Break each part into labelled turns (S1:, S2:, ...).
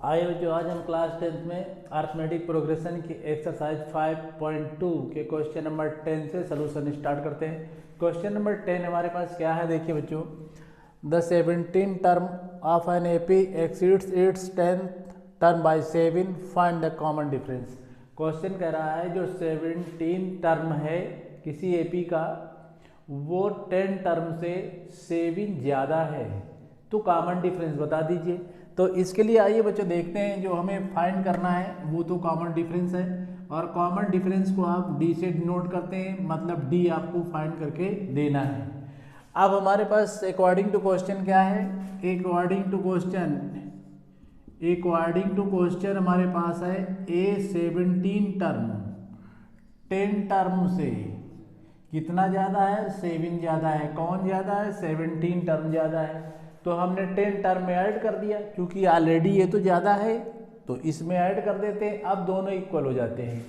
S1: आइए बच्चों, आज हम क्लास 10th में अरिथमेटिक प्रोग्रेशन की एक्सरसाइज 5.2 के क्वेश्चन नंबर 10 से सलूशन स्टार्ट करते हैं। क्वेश्चन नंबर 10 हमारे पास क्या है, देखिए बच्चों। The 17 term of an AP exceeds its 10th term by 7, find the common difference. Question कह रहा है जो 17 टर्म है किसी एपी का, वो 10 टर्म से 7 ज़्यादा है, तो कॉमन डिफरेंस बता दीजिए। तो इसके लिए आइए बच्चों देखते हैं, जो हमें फाइंड करना है वो तो कॉमन डिफरेंस है, और कॉमन डिफरेंस को आप डी से डिनोट करते हैं, मतलब डी आपको फाइंड करके देना है। अब हमारे पास अकॉर्डिंग टू क्वेश्चन क्या है, अकॉर्डिंग टू क्वेश्चन हमारे पास है ए 17 टर्म 10 टर्म से कितना ज़्यादा है, 7 ज़्यादा है। कौन ज़्यादा है, 17 टर्म ज़्यादा है। तो हमने 10 टर्म में ऐड कर दिया, क्योंकि ऑलरेडी ये तो ज़्यादा है तो इसमें ऐड कर देते हैं। अब दोनों इक्वल हो जाते हैं।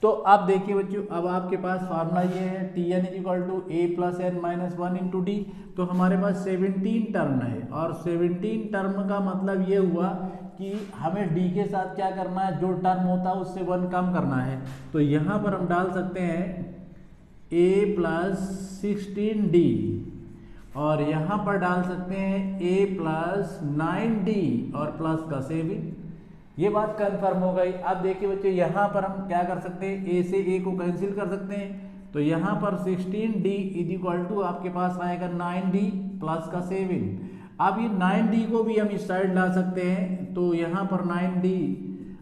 S1: तो अब देखिए बच्चों, अब आपके पास फार्मूला ये है Tn = a + n - 1 × d। तो हमारे पास 17 टर्म है, और 17 टर्म का मतलब ये हुआ कि हमें d के साथ क्या करना है, जो टर्म होता है उससे 1 कम करना है। तो यहाँ पर हम डाल सकते हैं a + 16d, और यहाँ पर डाल सकते हैं a + 9d और प्लस का 7। ये बात कंफर्म हो गई। अब देखिए बच्चों, यहाँ पर हम क्या कर सकते हैं, a से a को कैंसिल कर सकते हैं। तो यहाँ पर 16d = आपके पास आएगा 9d प्लस का 7। अब ये 9d को भी हम इस साइड ला सकते हैं, तो यहाँ पर 9d,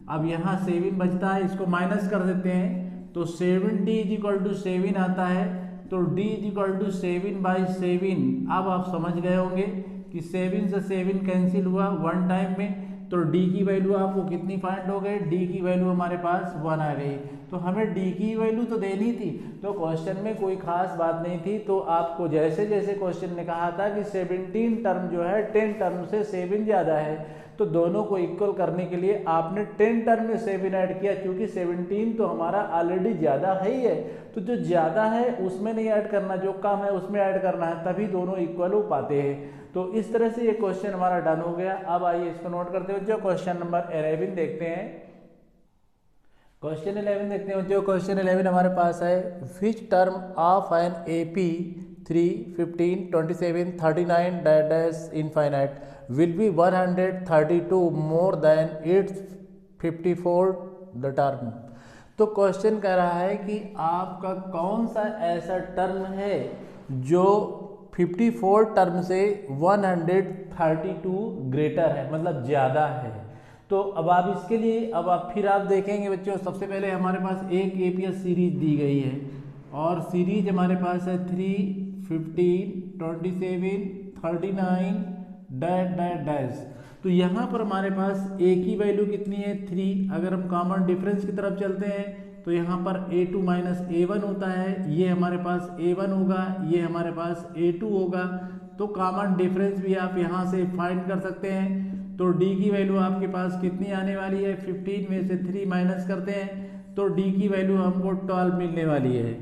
S1: अब यहाँ 7 बचता है, इसको माइनस कर देते हैं। तो 7d = 7 आता है, तो d = 7/7। अब आप समझ गए होंगे कि 7 से 7 कैंसिल हुआ 1 टाइम में, तो d की वैल्यू आपको कितनी फाइंड हो गई, d की वैल्यू हमारे पास 1 आ गई। तो हमें d की वैल्यू तो देनी थी, तो क्वेश्चन में कोई खास बात नहीं थी। तो आपको जैसे जैसे क्वेश्चन ने कहा था कि 17 टर्म जो है 10 टर्म से 7 ज़्यादा है, तो दोनों को इक्वल करने के लिए आपने 10 टर्म में 7 ऐड किया, क्योंकि 17 तो हमारा ऑलरेडी ज़्यादा है ही है। तो जो ज़्यादा है उसमें नहीं ऐड करना, जो कम है उसमें ऐड करना है, तभी दोनों इक्वल हो पाते हैं। तो इस तरह से ये क्वेश्चन हमारा डन हो गया। अब आइए इसको नोट करते हुए जो क्वेश्चन नंबर 11 देखते हैं। क्वेश्चन 11 देखते हैं जो क्वेश्चन 11 हमारे पास है, which term of an AP 3, 15, 27, 39 dash infinite will be 132 more than it's 54 the term. तो क्वेश्चन कह रहा है कि आपका कौन सा ऐसा टर्म है जो 54 टर्म से 132 ग्रेटर है, मतलब ज़्यादा है। तो अब आप इसके लिए फिर आप देखेंगे बच्चों, सबसे पहले हमारे पास एक एपीएस सीरीज दी गई है, और सीरीज हमारे पास है 3, 15, 27, 39 डैश डैश डैश। तो यहाँ पर हमारे पास a की वैल्यू कितनी है, 3। अगर हम कॉमन डिफरेंस की तरफ चलते हैं तो यहाँ पर a2 - a1 होता है, ये हमारे पास a1 होगा, ये हमारे पास a2 होगा। तो कॉमन डिफरेंस भी आप यहाँ से फाइंड कर सकते हैं। तो d की वैल्यू आपके पास कितनी आने वाली है, 15 में से 3 माइनस करते हैं तो d की वैल्यू हमको 12 मिलने वाली है।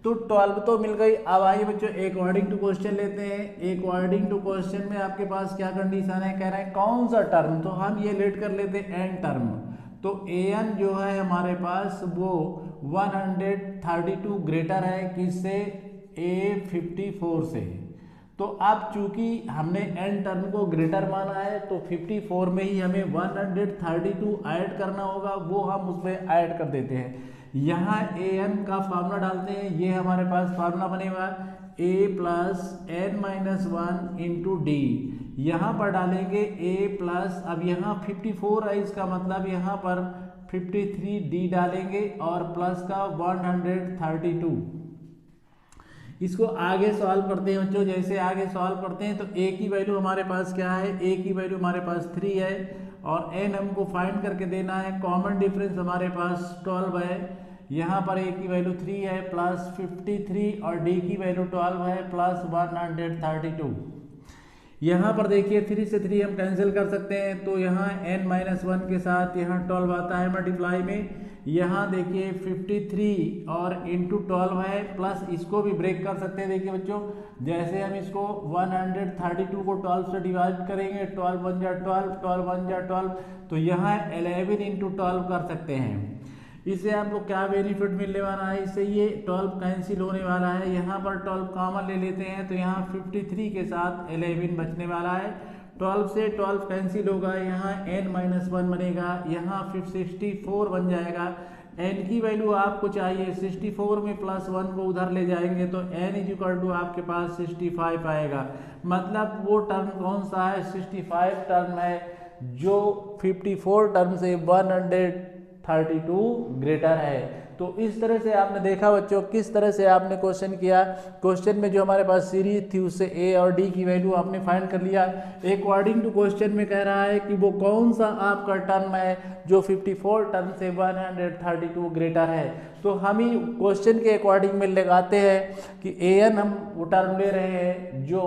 S1: तो 12 तो मिल गई। अब आइए बच्चों अकॉर्डिंग टू क्वेश्चन लेते हैं। अकॉर्डिंग टू क्वेश्चन में आपके पास क्या कंडीशन है, कह रहे हैं कौन सा टर्म, तो हम ये लेट कर लेते हैं n टर्म। तो an जो है हमारे पास वो 132 ग्रेटर है किससे, A54 से। तो अब चूंकि हमने n टर्म को ग्रेटर माना है, तो 54 में ही हमें 132 ऐड करना होगा, वो हम उसमें ऐड कर देते हैं। यहाँ an का फार्मूला डालते हैं, ये हमारे पास फार्मूला बनेगा a + n - 1 × d। यहाँ पर डालेंगे a+, अब यहाँ 54 है, इसका मतलब यहाँ पर 53d डालेंगे और प्लस का 132। इसको आगे सॉल्व करते हैं बच्चों। जैसे आगे सॉल्व करते हैं तो a की वैल्यू हमारे पास क्या है, a की वैल्यू हमारे पास 3 है, और n हमको फाइंड करके देना है। कॉमन डिफरेंस हमारे पास 12 है, यहाँ पर a की वैल्यू 3 है प्लस 53, और d की वैल्यू 12 है प्लस 132। यहाँ पर देखिए 3 से 3 हम कैंसिल कर सकते हैं, तो यहाँ n-1 के साथ यहाँ 12 आता है मल्टीप्लाई में। यहाँ देखिए 53 और इंटू 12 है, प्लस इसको भी ब्रेक कर सकते हैं। देखिए बच्चों, जैसे हम इसको 132 को 12 से डिवाइड करेंगे, 12 1 जा 12, 12 1 जा 12, तो यहाँ 11 इंटू 12 कर सकते हैं। इससे आपको क्या बेनिफिट मिलने वाला है, इससे ये 12 कैंसिल होने वाला है। यहाँ पर 12 कॉमन ले लेते हैं, तो यहाँ 53 के साथ 11 बचने वाला है। 12 से 12 कैंसिल होगा, यहाँ n-1 बनेगा, यहाँ 64 बन जाएगा। n की वैल्यू आपको चाहिए 64 में प्लस 1 को उधर ले जाएंगे तो n इक्वल टू आपके पास 65 आएगा। मतलब वो टर्म कौन सा है, 65 टर्म है, जो 54 टर्म से 132 ग्रेटर है। तो इस तरह से आपने देखा बच्चों किस तरह से आपने क्वेश्चन किया। क्वेश्चन में जो हमारे पास सीरीज थी उससे ए और डी की वैल्यू आपने फाइंड कर लिया। अकॉर्डिंग टू क्वेश्चन में कह रहा है कि वो कौन सा आपका टर्म है जो 54 टर्म से 132 ग्रेटर है। तो हम ही क्वेश्चन के अकॉर्डिंग में लगाते हैं कि ए एन हम वो टर्म ले रहे हैं जो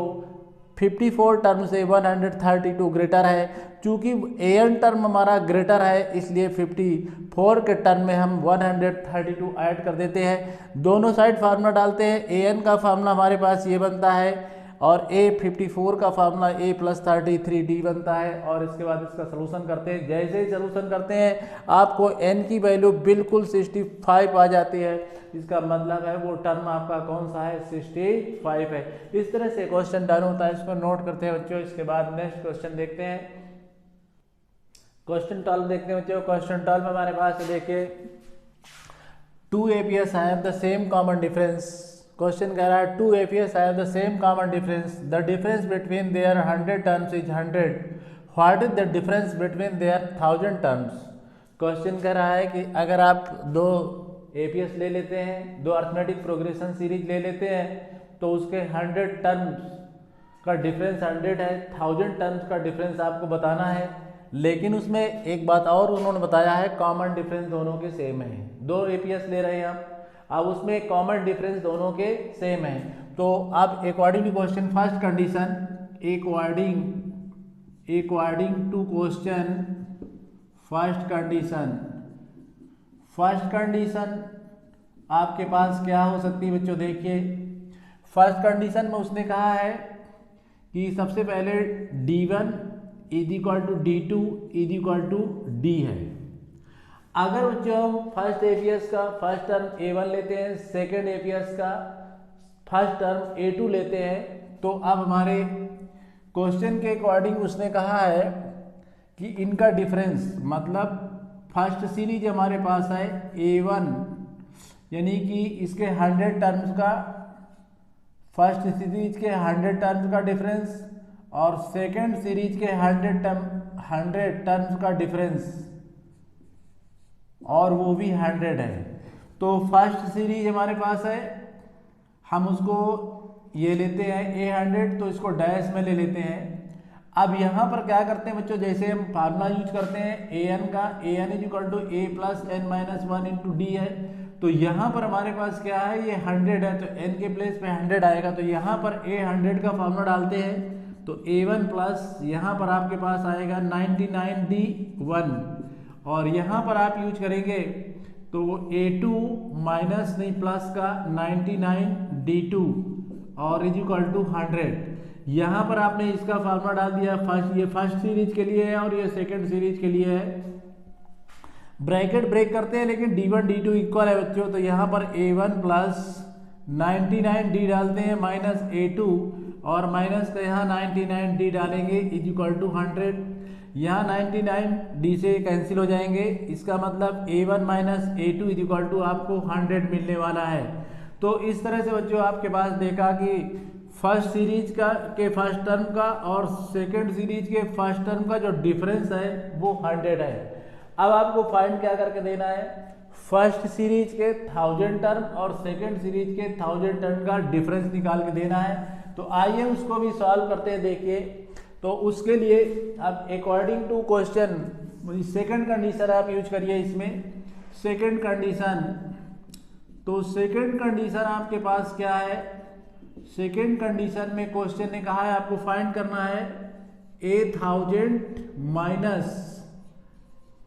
S1: 54 टर्म से 132 ग्रेटर है। चूंकि ए एन टर्म हमारा ग्रेटर है इसलिए 54 के टर्म में हम 132 ऐड कर देते हैं। दोनों साइड फार्मूला डालते हैं। ए एन का फार्मूला हमारे पास ये बनता है और ए 54 का फार्मूला a + 33d बनता है। और इसके बाद इसका सलूशन करते हैं। जैसे ही सलूशन करते हैं आपको n की वैल्यू बिल्कुल 65 आ जाती है। इसका मतलब है वो टर्म आपका कौन सा है, 65 है। इस तरह से क्वेश्चन डन होता है, इसको नोट करते हैं बच्चों। इसके बाद नेक्स्ट क्वेश्चन देखते हैं। क्वेश्चन 12 देखते हैं बच्चों। क्वेश्चन 12 में हमारे पास देखिए 2 APS have the same common difference. Question कह रहा है 2 APS have the same common difference, the difference between their 100 terms is 100, what is the difference between their 1000 terms. Question कह रहा है कि अगर आप 2 APS ले लेते हैं, 2 अर्थमेटिक प्रोग्रेशन सीरीज ले लेते हैं, तो उसके 100 टर्म्स का डिफरेंस 100 है, 1000 टर्म्स का डिफरेंस आपको बताना है। लेकिन उसमें एक बात और उन्होंने बताया है, कॉमन डिफरेंस दोनों के सेम है। 2 APS ले रहे हैं हम, अब उसमें कॉमन डिफरेंस दोनों के सेम है। तो अब according to question first condition, according to question first condition आपके पास क्या हो सकती है बच्चों। देखिए फर्स्ट कंडीशन में उसने कहा है कि सबसे पहले D1 = D2 = D है। अगर बच्चों हम फर्स्ट APS का फर्स्ट टर्म A1 लेते हैं, सेकेंड APS का फर्स्ट टर्म A2 लेते हैं, तो अब हमारे क्वेश्चन के अकॉर्डिंग उसने कहा है कि इनका डिफरेंस, मतलब फर्स्ट सीरीज हमारे पास है A1, यानी कि इसके 100 टर्म्स का, फर्स्ट सीरीज के 100 टर्म्स का डिफरेंस और सेकेंड सीरीज के 100 टर्म्स का डिफरेंस, और वो भी 100 है। तो फर्स्ट सीरीज हमारे पास है, हम उसको ये लेते हैं A100, तो इसको डैश में ले लेते हैं। अब यहाँ पर क्या करते हैं बच्चों, जैसे हम फार्मूला यूज करते हैं an का, an = a + n-1 × d है। तो यहाँ पर हमारे पास क्या है, ये 100 है, तो n के प्लेस पे 100 आएगा। तो यहाँ पर A100 का फार्मूला डालते हैं, तो A1 प्लस यहाँ पर आपके पास आएगा 99d1, और यहाँ पर आप यूज करेंगे तो A2 माइनस नहीं प्लस का 99d2 और = 100। यहाँ पर आपने इसका फार्मूला डाल दिया, ये फर्स्ट सीरीज के लिए है और ये सेकंड सीरीज के लिए है। ब्रैकेट ब्रेक करते हैं, लेकिन D1 D2 इक्वल है बच्चों, तो यहाँ पर A1 प्लस 99d डालते हैं माइनस A2, और माइनस का यहाँ 99d डालेंगे = 100। यहाँ 99d से कैंसिल हो जाएंगे, इसका मतलब A1 माइनस A2 = आपको 100 मिलने वाला है। तो इस तरह से बच्चों आपके पास देखा कि फर्स्ट सीरीज के फर्स्ट टर्म का और सेकंड सीरीज के फर्स्ट टर्म का जो डिफरेंस है वो 100 है। अब आपको फाइंड क्या करके देना है, फर्स्ट सीरीज के 1000 टर्म और सेकंड सीरीज के 1000 टर्म का डिफरेंस निकाल के देना है। तो आइए उसको भी सॉल्व करते हैं। देखिए तो उसके लिए अब according to question second condition आप यूज करिए इसमें। सेकंड कंडीशन, तो सेकंड कंडीशन आपके पास क्या है, सेकेंड कंडीशन में क्वेश्चन ने कहा है आपको फाइंड करना है 1000 माइनस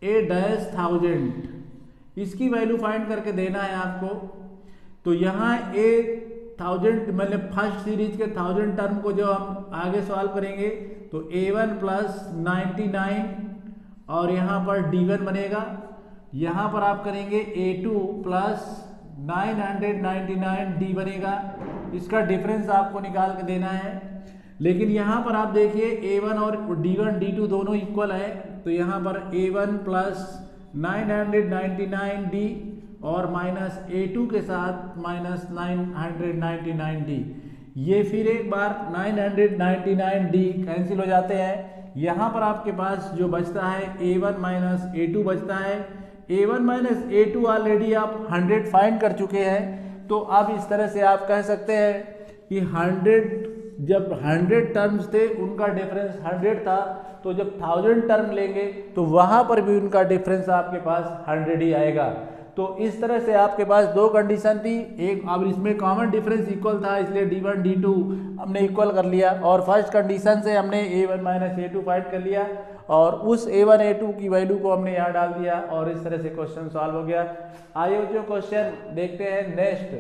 S1: A-1000, इसकी वैल्यू फाइंड करके देना है आपको। तो यहाँ 1000 मतलब फर्स्ट सीरीज के 1000 टर्म को जो हम आगे सॉल्व करेंगे तो A1 प्लस 99 और यहाँ पर D1 बनेगा। यहाँ पर आप करेंगे A2 प्लस 999 D बनेगा। इसका डिफरेंस आपको निकाल के देना है। लेकिन यहाँ पर आप देखिए A1 और D1 D2 दोनों इक्वल है, तो यहाँ पर A1 प्लस 999D और माइनस A2 के साथ माइनस 999D। ये फिर एक बार 999D कैंसिल हो जाते हैं। यहाँ पर आपके पास जो बचता है A1 माइनस A2 बचता है। A1 माइनस A2 ऑलरेडी आप 100 फाइंड कर चुके हैं, तो अब इस तरह से आप कह सकते हैं कि 100 जब 100 टर्म्स थे उनका डिफरेंस 100 था, तो जब 1000 टर्म लेंगे तो वहां पर भी उनका डिफरेंस आपके पास 100 ही आएगा। तो इस तरह से आपके पास दो कंडीशन थी, एक अब इसमें कॉमन डिफरेंस इक्वल था इसलिए D1 D2 हमने इक्वल कर लिया, और फर्स्ट कंडीशन से हमने A1 माइनस A2 फाइंड कर लिया और उस A1 A2 की वैल्यू को हमने यहाँ डाल दिया और इस तरह से क्वेश्चन सॉल्व हो गया। आइए बच्चों क्वेश्चन देखते हैं नेक्स्ट।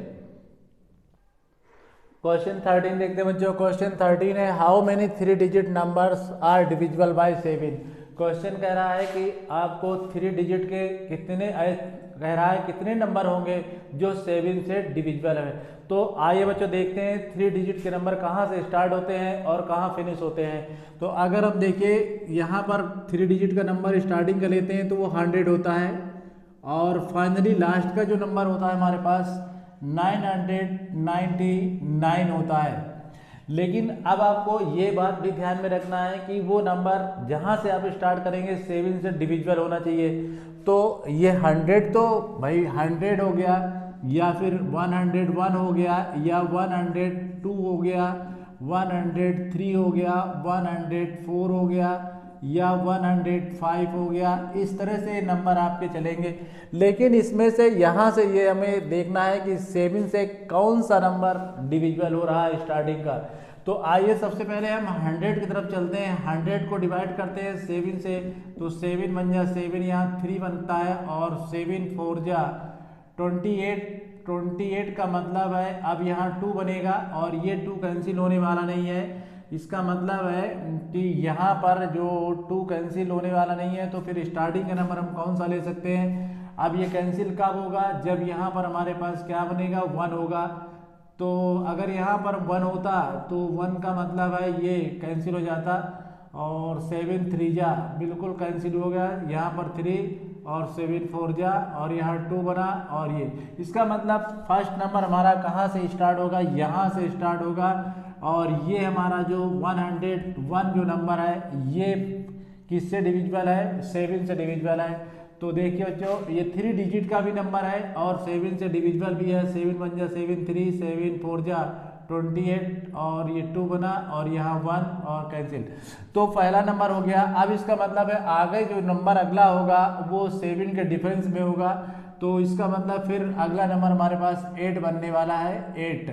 S1: क्वेश्चन 13 देखते हैं बच्चों। क्वेश्चन 13 है how many 3 digit numbers are divisible by 7। Question कह रहा है कि आपको 3 डिजिट के कितने नंबर होंगे जो 7 से डिविजिबल है। तो आइए बच्चों देखते हैं 3 डिजिट के नंबर कहाँ से स्टार्ट होते हैं और कहाँ फिनिश होते हैं। तो अगर हम देखिए यहाँ पर 3 डिजिट का नंबर स्टार्टिंग का लेते हैं तो वो 100 होता है और फाइनली लास्ट का जो नंबर होता है हमारे पास 999 होता है। लेकिन अब आपको ये बात भी ध्यान में रखना है कि वो नंबर जहाँ से आप स्टार्ट करेंगे 7 से डिविजिबल होना चाहिए। तो ये 100 तो भाई 100 हो गया, या फिर 101 हो गया, या 102 हो गया, 103 हो गया, 104 हो गया, या 105 हो गया। इस तरह से नंबर आपके चलेंगे। लेकिन इसमें से यहाँ से ये हमें देखना है कि 7 से कौन सा नंबर डिविजिबल हो रहा है स्टार्टिंग का। तो आइए सबसे पहले हम 100 की तरफ चलते हैं। 100 को डिवाइड करते हैं 7 से, तो 7 बन जा 7, यहाँ 3 बनता है और 7 4 जा 28 का मतलब है अब यहाँ 2 बनेगा और ये 2 कैंसिल होने वाला नहीं है। इसका मतलब है कि यहाँ पर जो 2 कैंसिल होने वाला नहीं है, तो फिर स्टार्टिंग का नंबर हम कौन सा ले सकते हैं। अब ये कैंसिल कब होगा, जब यहाँ पर हमारे पास क्या बनेगा 1 होगा। तो अगर यहाँ पर 1 होता तो 1 का मतलब है ये कैंसिल हो जाता और 7 3 जा बिल्कुल कैंसिल हो गया, यहाँ पर 3 और 7 4 जा और यहाँ 2 बना और ये। इसका मतलब फर्स्ट नंबर हमारा कहाँ से स्टार्ट होगा, यहाँ से स्टार्ट होगा। और ये हमारा जो 101 जो नंबर है ये किससे डिविजिबल है, 7 से डिविजिबल है। तो देखिए बच्चों ये 3 डिजिट का भी नंबर है और 7 से डिविजिबल भी है। 7 बन जा 7 3, 7 4 जा 28 और ये 2 बना और यहाँ 1 और कैंसिल। तो पहला नंबर हो गया। अब इसका मतलब है आगे जो नंबर अगला होगा वो 7 के डिफरेंस में होगा। तो इसका मतलब फिर अगला नंबर हमारे पास 8 बनने वाला है, 8।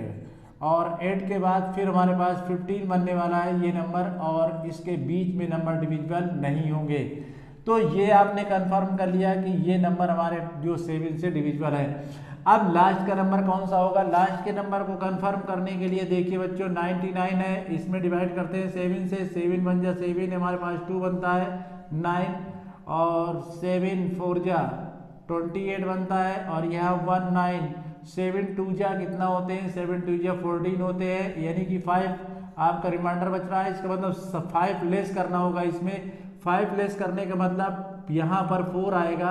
S1: और 8 के बाद फिर हमारे पास 15 बनने वाला है ये नंबर, और इसके बीच में नंबर डिविजिबल नहीं होंगे। तो ये आपने कंफर्म कर लिया कि ये नंबर हमारे जो 7 से डिविजिबल है। अब लास्ट का नंबर कौन सा होगा, लास्ट के नंबर को कंफर्म करने के लिए देखिए बच्चों 99 है, इसमें डिवाइड करते हैं 7 से। 7 बन जा 7, हमारे पास 2 बनता है 9 और 7 4 जा 28 बनता है और यहाँ 1 9। 7 2 जा कितना होते हैं, 7 2 जा 14 होते हैं, यानी कि 5 आपका रिमाइंडर बच रहा है। इसका मतलब 5 लेस करना होगा इसमें। 5 लेस करने का मतलब यहाँ पर 4 आएगा।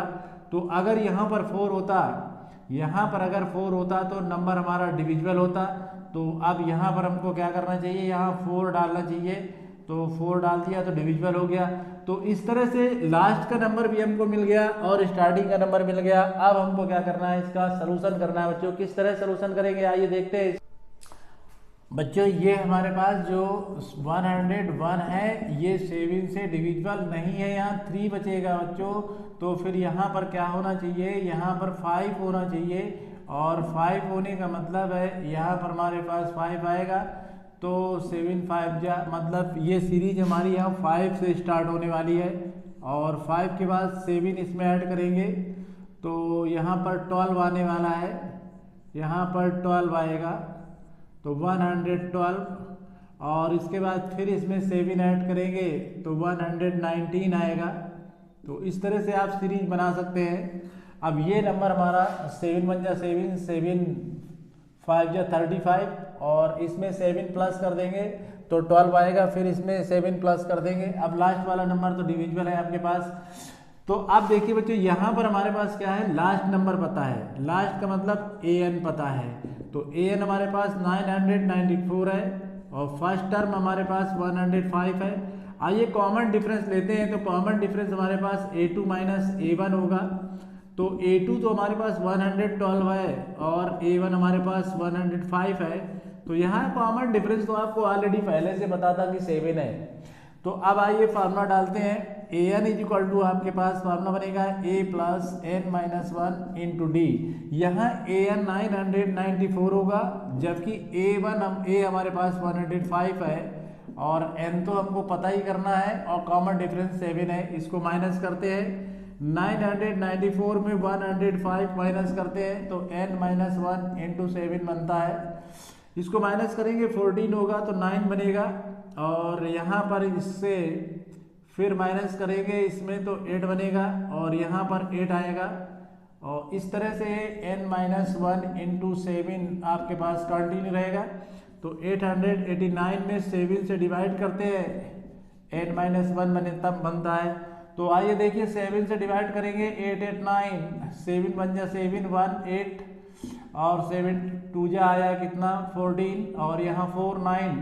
S1: तो अगर यहाँ पर 4 होता, यहाँ पर अगर 4 होता तो नंबर हमारा डिविजिबल होता। तो अब यहाँ पर हमको क्या करना चाहिए, यहाँ 4 डालना चाहिए। तो 4 डाल दिया तो डिविजिबल हो गया। तो इस तरह से लास्ट का नंबर भी हमको मिल गया और स्टार्टिंग का नंबर मिल गया। अब हमको क्या करना है, इसका सलूशन करना है बच्चों। किस तरह सलूशन करेंगे आइए देखते हैं बच्चों। ये हमारे पास जो 101 है ये 7 से डिविजिबल नहीं है, यहाँ 3 बचेगा बच्चों। तो फिर यहाँ पर क्या होना चाहिए, यहाँ पर 5 होना चाहिए और 5 होने का मतलब है यहाँ पर हमारे पास 5 आएगा, तो 7 5 जा मतलब ये सीरीज हमारी यहाँ 5 से स्टार्ट होने वाली है और 5 के बाद 7 इसमें ऐड करेंगे तो यहाँ पर 12 आने वाला है, यहाँ पर 12 आएगा तो 112 और इसके बाद फिर इसमें 7 ऐड करेंगे तो 119 आएगा। तो इस तरह से आप सीरीज बना सकते हैं। अब ये नंबर हमारा 7 1 जा 7 7 5 जा 35 और इसमें 7 प्लस कर देंगे तो 12 आएगा, फिर इसमें 7 प्लस कर देंगे। अब लास्ट वाला नंबर तो डिविजिबल है आपके पास। तो आप देखिए बच्चों यहाँ पर हमारे पास क्या है, लास्ट नंबर पता है, लास्ट का मतलब an पता है, तो an हमारे पास 994 है और फर्स्ट टर्म हमारे पास 105 है। आइए कॉमन डिफरेंस लेते हैं, तो कॉमन डिफरेंस हमारे पास a2 माइनस a1 होगा, तो a2 तो हमारे पास 112 है और a1 हमारे पास 105 है। तो यहाँ कॉमन डिफरेंस तो आपको ऑलरेडी पहले से पता था कि 7 है। तो अब आइए फार्मूला डालते हैं, an इज इक्वल टू आपके पास फार्मूला बनेगा a plus n minus 1 into D. यहाँ an 994 होगा जबकि a हमारे पास 105 है और n तो हमको पता ही करना है और कॉमन डिफरेंस 7 है। इसको माइनस करते हैं, 994 में 105 माइनस करते हैं तो n माइनस 1 इंटू 7 बनता है। इसको माइनस करेंगे 14 होगा तो 9 बनेगा और यहाँ पर इससे फिर माइनस करेंगे इसमें तो 8 बनेगा और यहाँ पर 8 आएगा और इस तरह से n माइनस 1 इंटू 7 आपके पास कंटिन्यू रहेगा। तो 889 में 7 से डिवाइड करते हैं, n माइनस 1 बने तब बनता है। तो आइए देखिए 7 से डिवाइड करेंगे 8 8 9 7 1 जा 7 1 8 और 7 2 जा आया कितना 14 और यहाँ 4 9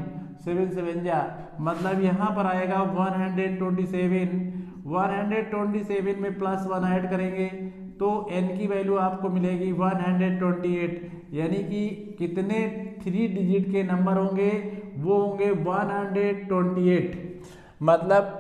S1: 7 7 जा मतलब यहाँ पर आएगा 127। 127 में प्लस 1 ऐड करेंगे तो n की वैल्यू आपको मिलेगी 128, यानी कि कितने 3 डिजिट के नंबर होंगे, वो होंगे 128। मतलब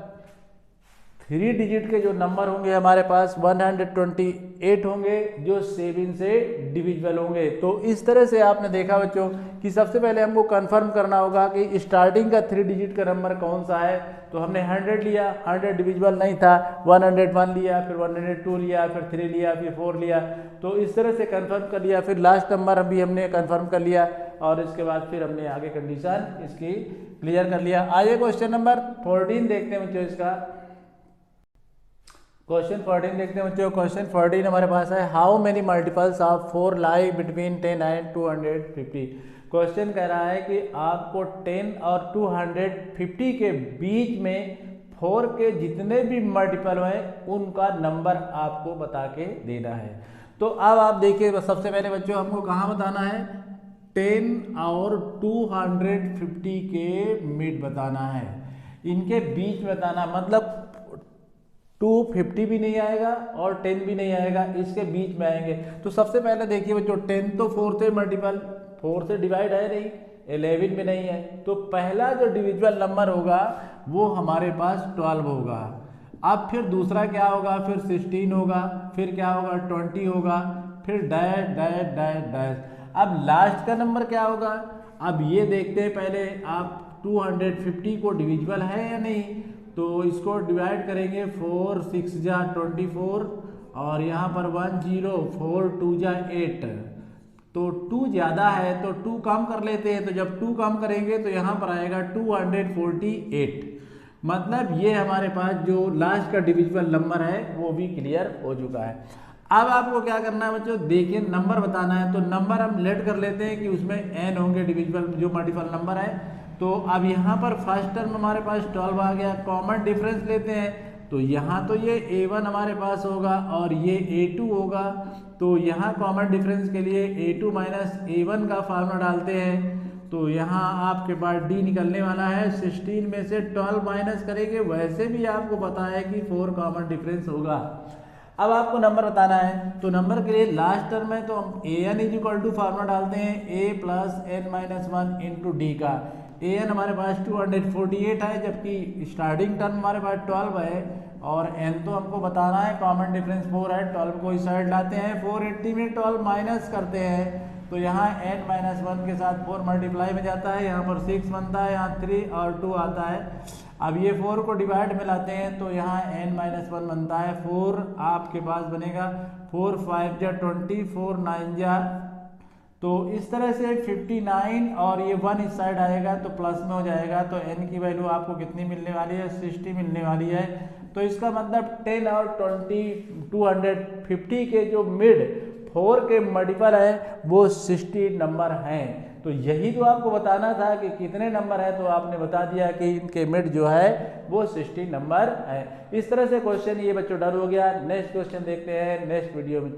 S1: 3 डिजिट के जो नंबर होंगे हमारे पास 128 होंगे जो 7 से डिविजिबल होंगे। तो इस तरह से आपने देखा बच्चों कि सबसे पहले हमको कंफर्म करना होगा कि स्टार्टिंग का 3 डिजिट का नंबर कौन सा है। तो हमने 100 लिया, 100 डिविजिबल नहीं था, 101 लिया, फिर 102 लिया, फिर 3 लिया, फिर 4 लिया। तो इस तरह से कंफर्म कर लिया, फिर लास्ट नंबर अभी हमने कंफर्म कर लिया और इसके बाद फिर हमने आगे कंडीशन इसकी क्लियर कर लिया। आइए क्वेश्चन नंबर 14 देखते हैं बच्चों। इसका क्वेश्चन 14 देखते हैं बच्चों। क्वेश्चन 14 हमारे पास है, how many multiples of 4 lie between 10 and 250। Question कह रहा है कि आपको 10 और 250 के बीच में 4 के जितने भी मल्टीपल हैं उनका नंबर आपको बता के देना है। तो अब आप देखिए सबसे पहले बच्चों हमको कहाँ बताना है, 10 और 250 के मिड बताना है, इनके बीच में बताना, मतलब 250 भी नहीं आएगा और 10 भी नहीं आएगा, इसके बीच में आएंगे। तो सबसे पहले देखिए बच्चों 10 तो 4 से मल्टीपल 4 से डिवाइड है नहीं, 11 में नहीं है, तो पहला जो डिविजिबल नंबर होगा वो हमारे पास 12 होगा। अब फिर दूसरा क्या होगा, फिर 16 होगा, फिर क्या होगा 20 होगा, फिर डैश डैश डैश डैश। अब लास्ट का नंबर क्या होगा, अब ये देखते हैं पहले आप 250 को डिविजिबल है या नहीं। तो इसको डिवाइड करेंगे 4 6 जा 24 और यहाँ पर 1 0 4 2 जा 8, तो 2 ज़्यादा है तो 2 कम कर लेते हैं। तो जब 2 कम करेंगे तो यहाँ पर आएगा 248, मतलब ये हमारे पास जो लास्ट का डिविजिबल नंबर है वो भी क्लियर हो चुका है। अब आपको क्या करना है बच्चों, देखिए नंबर बताना है, तो नंबर हम लेट कर लेते हैं कि उसमें n होंगे डिविजिबल जो मल्टीपल नंबर है। तो अब यहाँ पर फर्स्ट टर्म हमारे पास 12 आ गया, कॉमन डिफरेंस लेते हैं तो यहाँ तो ये a1 हमारे पास होगा और ये a2 होगा। तो यहाँ कॉमन डिफरेंस के लिए a2 माइनस a1 का फार्मूला डालते हैं, तो यहाँ आपके पास d निकलने वाला है। 16 में से 12 माइनस करेंगे, वैसे भी आपको पता है कि 4 कॉमन डिफरेंस होगा। अब आपको नंबर बताना है, तो नंबर के लिए लास्ट टर्म है तो हम an is equal to formula डालते हैं a plus n minus 1 into d का। an हमारे पास 248 है जबकि स्टार्टिंग टर्म हमारे पास 12 है और n तो हमको बताना है, कॉमन डिफरेंस 4 है, 12 को इस साइड लाते हैं, 480 में 12 माइनस करते हैं तो यहाँ n माइनस 1 के साथ 4 मल्टीप्लाई में जाता है, यहाँ पर 6 बनता है, यहाँ 3 और 2 आता है। अब ये 4 को डिवाइड में लाते हैं तो यहाँ n माइनस 1 बनता है, 4 आपके पास बनेगा 4 5 जा 20, 4 9 जा, तो इस तरह से 59 और ये 1 इस साइड आएगा तो प्लस में हो जाएगा, तो n की वैल्यू आपको कितनी मिलने वाली है, 60 मिलने वाली है। तो इसका मतलब 10 और 20 250 के जो मिड 4 के मल्टीपल है वो 60 नंबर हैं। तो यही तो आपको बताना था कि कितने नंबर है, तो आपने बता दिया कि इनके मिड जो है वो 60 नंबर है। इस तरह से क्वेश्चन ये बच्चों डन हो गया। नेक्स्ट क्वेश्चन देखते हैं नेक्स्ट वीडियो में।